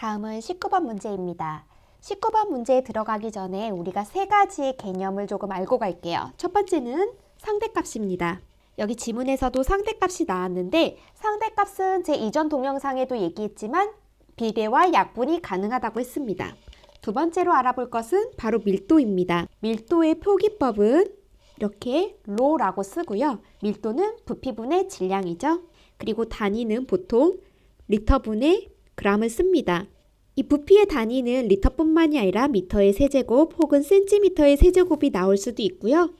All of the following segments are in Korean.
다음은 19번 문제입니다. 19번 문제에 들어가기 전에 우리가 세 가지의 개념을 조금 알고 갈게요. 첫 번째는 상대값입니다. 여기 지문에서도 상대값이 나왔는데 상대값은 제 이전 동영상에도 얘기했지만 비례와 약분이 가능하다고 했습니다. 두 번째로 알아볼 것은 바로 밀도입니다. 밀도의 표기법은 이렇게 로라고 쓰고요. 밀도는 부피분의 질량이죠. 그리고 단위는 보통 리터분의 g을 씁니다. 이 부피의 단위는 리터뿐만이 아니라 미터의 세제곱 혹은 센티미터의 세제곱이 나올 수도 있고요.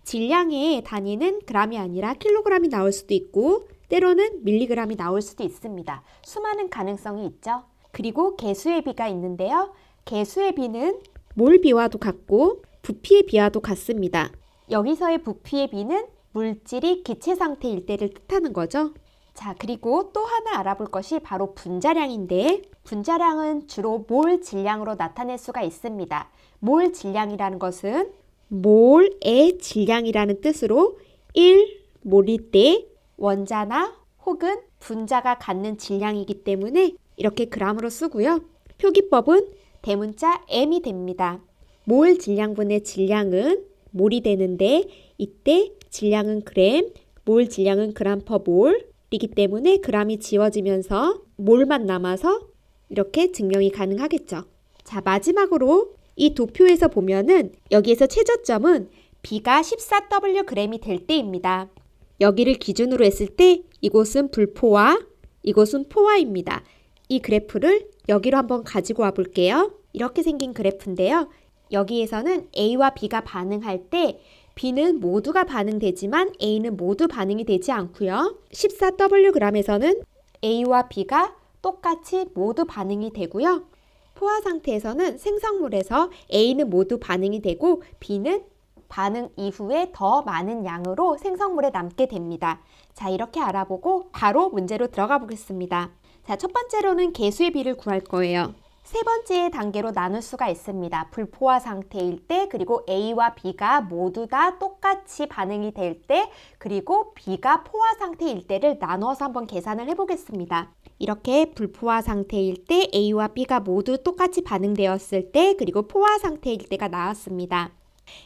질량의 단위는 gram이 아니라 킬로그램이 나올 수도 있고 때로는 밀리그램이 나올 수도 있습니다. 수많은 가능성이 있죠. 그리고 개수의 비가 있는데요. 개수의 비는 몰 비와도 같고 부피의 비와도 같습니다. 여기서의 부피의 비는 물질이 기체 상태일 때를 뜻하는 거죠. 자, 그리고 또 하나 알아볼 것이 바로 분자량인데 분자량은 주로 몰 질량으로 나타낼 수가 있습니다. 몰 질량이라는 것은 몰의 질량이라는 뜻으로 1몰일 때 원자나 혹은 분자가 갖는 질량이기 때문에 이렇게 g으로 쓰고요. 표기법은 대문자 m이 됩니다. 몰 질량분의 질량은 몰이 되는데 이때 질량은 g, 몰 질량은 g/몰 이기 때문에 g이 지워지면서 몰만 남아서 이렇게 증명이 가능하겠죠. 자, 마지막으로 이 도표에서 보면은 여기에서 최저점은 B가 14Wg이 될 때입니다. 여기를 기준으로 했을 때 이곳은 불포화, 이곳은 포화입니다. 이 그래프를 여기로 한번 가지고 와 볼게요. 이렇게 생긴 그래프인데요. 여기에서는 A와 B가 반응할 때 B는 모두가 반응되지만 A는 모두 반응이 되지 않고요. 14Wg에서는 A와 B가 똑같이 모두 반응이 되고요. 포화 상태에서는 생성물에서 A는 모두 반응이 되고 B는 반응 이후에 더 많은 양으로 생성물에 남게 됩니다. 자, 이렇게 알아보고 바로 문제로 들어가 보겠습니다. 자, 첫 번째로는 개수의 비를 구할 거예요. 세 번째 단계로 나눌 수가 있습니다. 불포화 상태일 때, 그리고 A와 B가 모두 다 똑같이 반응이 될 때, 그리고 B가 포화 상태일 때를 나눠서 한번 계산을 해보겠습니다. 이렇게 불포화 상태일 때 A와 B가 모두 똑같이 반응되었을 때, 그리고 포화 상태일 때가 나왔습니다.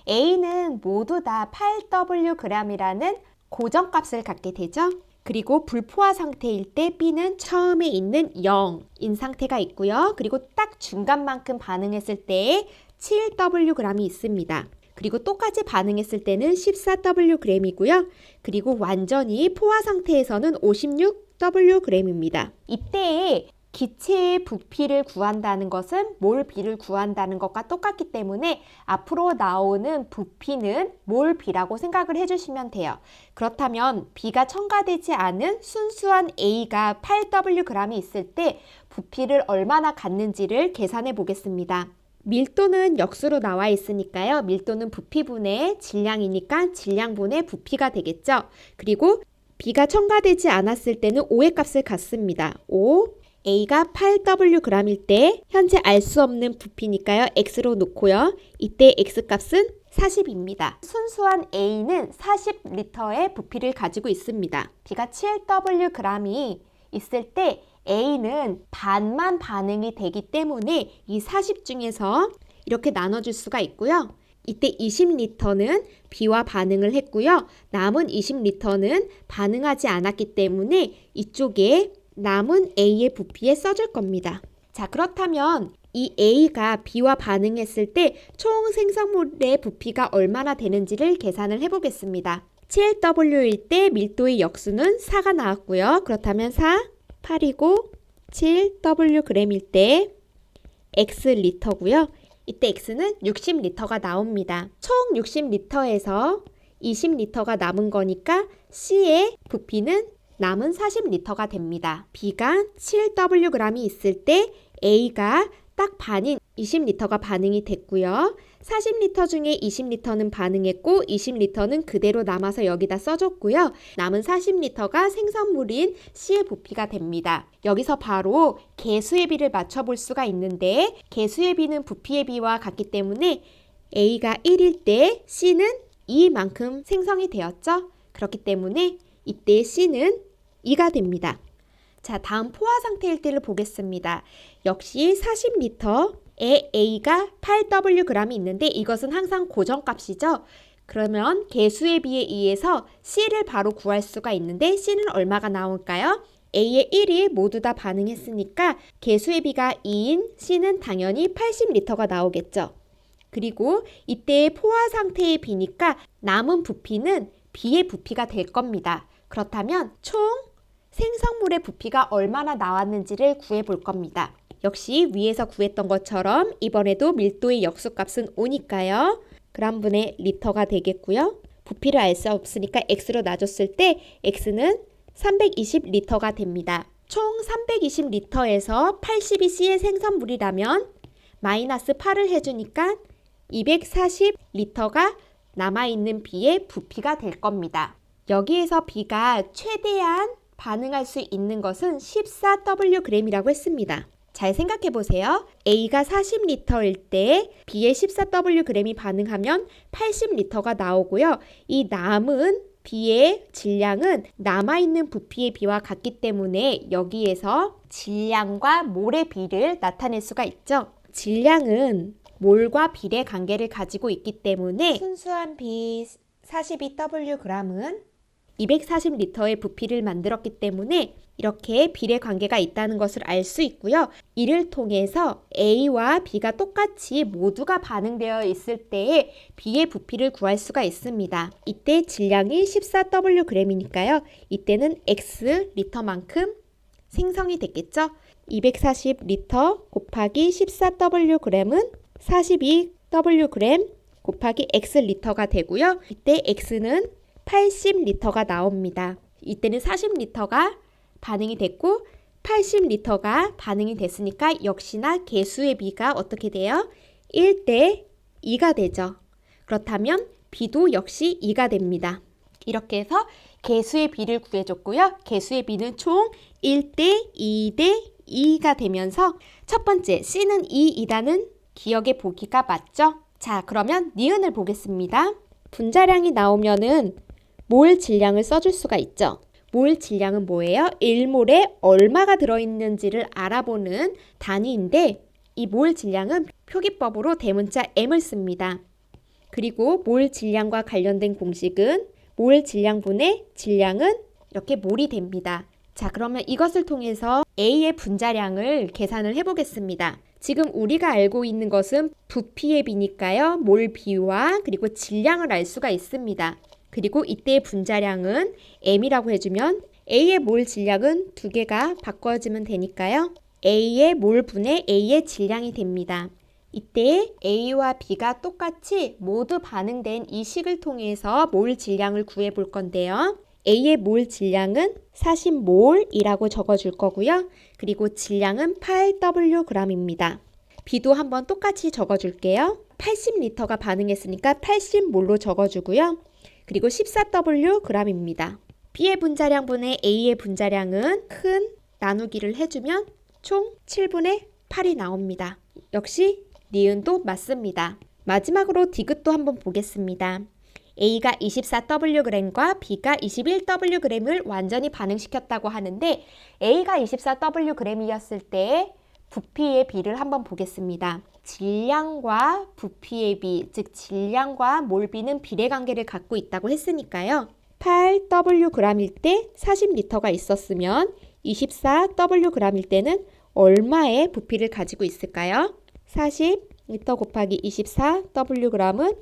A는 모두 다 8Wg이라는 고정값을 갖게 되죠. 그리고 불포화 상태일 때 B는 처음에 있는 0인 상태가 있고요. 그리고 딱 중간만큼 반응했을 때 7Wg이 있습니다. 그리고 똑같이 반응했을 때는 14Wg이고요. 그리고 완전히 포화 상태에서는 56Wg입니다. 이때에 기체의 부피를 구한다는 것은 몰 비를 구한다는 것과 똑같기 때문에 앞으로 나오는 부피는 몰 비라고 생각을 해주시면 돼요. 그렇다면 B가 첨가되지 않은 순수한 A가 8Wg이 있을 때 부피를 얼마나 갖는지를 계산해 보겠습니다. 밀도는 역수로 나와 있으니까요. 밀도는 부피분의 질량이니까 질량분의 부피가 되겠죠. 그리고 B가 첨가되지 않았을 때는 5의 값을 갖습니다. 5 A가 8Wg일 때 현재 알 수 없는 부피니까요. X로 놓고요. 이때 X값은 40입니다. 순수한 A는 40L의 부피를 가지고 있습니다. B가 7Wg이 있을 때 A는 반만 반응이 되기 때문에 이 40 중에서 이렇게 나눠줄 수가 있고요. 이때 20L는 B와 반응을 했고요. 남은 20L는 반응하지 않았기 때문에 이쪽에 남은 A의 부피에 써줄 겁니다. 자, 그렇다면 이 A가 B와 반응했을 때 총 생성물의 부피가 얼마나 되는지를 계산을 해보겠습니다. 7W일 때 밀도의 역수는 4가 나왔고요. 그렇다면 4, 8이고 7Wg일 때 X리터고요. 이때 X는 60L가 나옵니다. 총 60L에서 20L가 남은 거니까 C의 부피는 남은 40L가 됩니다. B가 7Wg이 있을 때 A가 딱 반인 20L가 반응이 됐고요. 40L 중에 20L는 반응했고 20L는 그대로 남아서 여기다 써줬고요. 남은 40L가 생성물인 C의 부피가 됩니다. 여기서 바로 개수의 비를 맞춰볼 수가 있는데 개수의 비는 부피의 비와 같기 때문에 A가 1일 때 C는 2만큼 생성이 되었죠. 그렇기 때문에 이때 C는 2가 됩니다. 자, 다음 포화 상태일 때를 보겠습니다. 역시 40L에 A가 8Wg이 있는데 이것은 항상 고정값이죠. 그러면 개수의 비에 의해서 C를 바로 구할 수가 있는데 C는 얼마가 나올까요? A의 1이 모두 다 반응했으니까 개수의 비가 2인 C는 당연히 80L가 나오겠죠. 그리고 이때의 포화 상태의 비니까 남은 부피는 B의 부피가 될 겁니다. 그렇다면 총 생성물의 부피가 얼마나 나왔는지를 구해 볼 겁니다. 역시 위에서 구했던 것처럼 이번에도 밀도의 역수값은 5니까요. g분의 리터가 되겠고요. 부피를 알 수 없으니까 x로 놔줬을 때 x는 320리터가 됩니다. 총 320리터에서 80이 C의 생성물이라면 마이너스 8을 해주니까 240리터가 남아있는 B의 부피가 될 겁니다. 여기에서 B가 최대한 반응할 수 있는 것은 14Wg이라고 했습니다. 잘 생각해 보세요. A가 40L일 때 B의 14Wg이 반응하면 80L가 나오고요. 이 남은 B의 질량은 남아있는 부피의 비와 같기 때문에 여기에서 질량과 몰의 비를 나타낼 수가 있죠. 질량은 몰과 비례 관계를 가지고 있기 때문에 순수한 B 42Wg은 240L의 부피를 만들었기 때문에 이렇게 비례 관계가 있다는 것을 알 수 있고요. 이를 통해서 A와 B가 똑같이 모두가 반응되어 있을 때에 B의 부피를 구할 수가 있습니다. 이때 질량이 14Wg이니까요. 이때는 X 리터만큼 생성이 됐겠죠. 240리터 곱하기 14Wg은 42Wg 곱하기 X 리터가 되고요. 이때 X는 80리터가 나옵니다. 이때는 40리터가 반응이 됐고 80리터가 반응이 됐으니까 역시나 개수의 비가 어떻게 돼요? 1대 2가 되죠. 그렇다면 B도 역시 2가 됩니다. 이렇게 해서 개수의 비를 구해줬고요. 개수의 비는 총 1대 2대 2가 되면서 첫 번째 C는 2이라는 기억의 보기가 맞죠? 자, 그러면 니은을 보겠습니다. 분자량이 나오면은 몰 질량을 써줄 수가 있죠. 몰 질량은 뭐예요? 1몰에 얼마가 들어있는지를 알아보는 단위인데 이 몰 질량은 표기법으로 대문자 M을 씁니다. 그리고 몰 질량과 관련된 공식은 몰 질량분의 질량은 이렇게 몰이 됩니다. 자, 그러면 이것을 통해서 A의 분자량을 계산을 해보겠습니다. 지금 우리가 알고 있는 것은 부피의 비니까요. 몰 비와 그리고 질량을 알 수가 있습니다. 그리고 이때의 분자량은 M이라고 해주면 A의 몰 질량은 두 개가 바꿔지면 되니까요. A의 몰분의 A의 질량이 됩니다. 이때 A와 B가 똑같이 모두 반응된 이 식을 통해서 몰 질량을 구해 볼 건데요. A의 몰 질량은 40몰이라고 적어줄 거고요. 그리고 질량은 8Wg입니다. B도 한번 똑같이 적어줄게요. 80L가 반응했으니까 80몰로 적어주고요. 그리고 14Wg입니다. B의 분자량분의 A의 분자량은 큰 나누기를 해주면 총 7분의 8이 나옵니다. 역시 니은도 맞습니다. 마지막으로 디귿도 한번 보겠습니다. A가 24Wg과 B가 21Wg을 완전히 반응시켰다고 하는데 A가 24Wg이었을 때 부피의 비를 한번 보겠습니다. 질량과 부피의 비, 즉 질량과 몰비는 비례관계를 갖고 있다고 했으니까요. 8Wg일 때 40L가 있었으면 24Wg일 때는 얼마의 부피를 가지고 있을까요? 40L 곱하기 24Wg은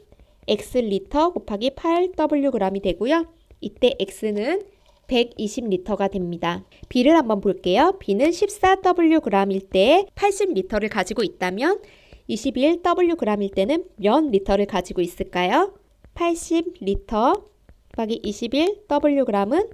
X리터 곱하기 8Wg이 되고요. 이때 X는 120L가 됩니다. B를 한번 볼게요. B는 14Wg일 때 80L를 가지고 있다면 21Wg일 때는 몇 리터를 가지고 있을까요? 80L 곱하기 21Wg은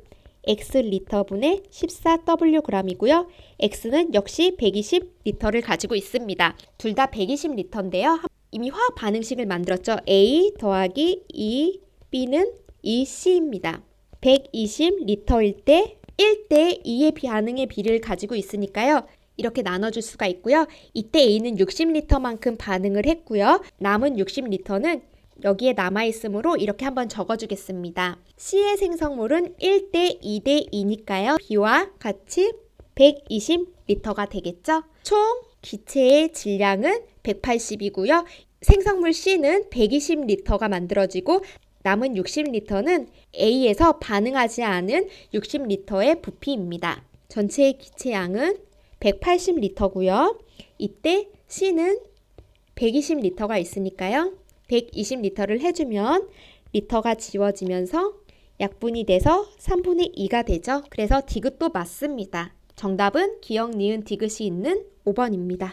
X리터분의 14Wg이고요. X는 역시 120L를 가지고 있습니다. 둘 다 120L인데요. 이미 화학 반응식을 만들었죠. A 더하기 2, B는 2C입니다. 120L일 때 1대 2의 반응의 비를 가지고 있으니까요. 이렇게 나눠줄 수가 있고요. 이때 A는 60L만큼 반응을 했고요. 남은 60L는 여기에 남아있으므로 이렇게 한번 적어주겠습니다. C의 생성물은 1대 2대 2니까요. B와 같이 120리터가 되겠죠? 총 기체의 질량은 180이고요. 생성물 C는 120리터가 만들어지고 남은 60리터는 A에서 반응하지 않은 60리터의 부피입니다. 전체 기체양은 180리터고요. 이때 C는 120리터가 있으니까요. 120리터를 해주면 리터가 지워지면서 약분이 돼서 3분의 2가 되죠. 그래서 디귿도 맞습니다. 정답은 기역, 니은, 디귿이 있는 5번입니다.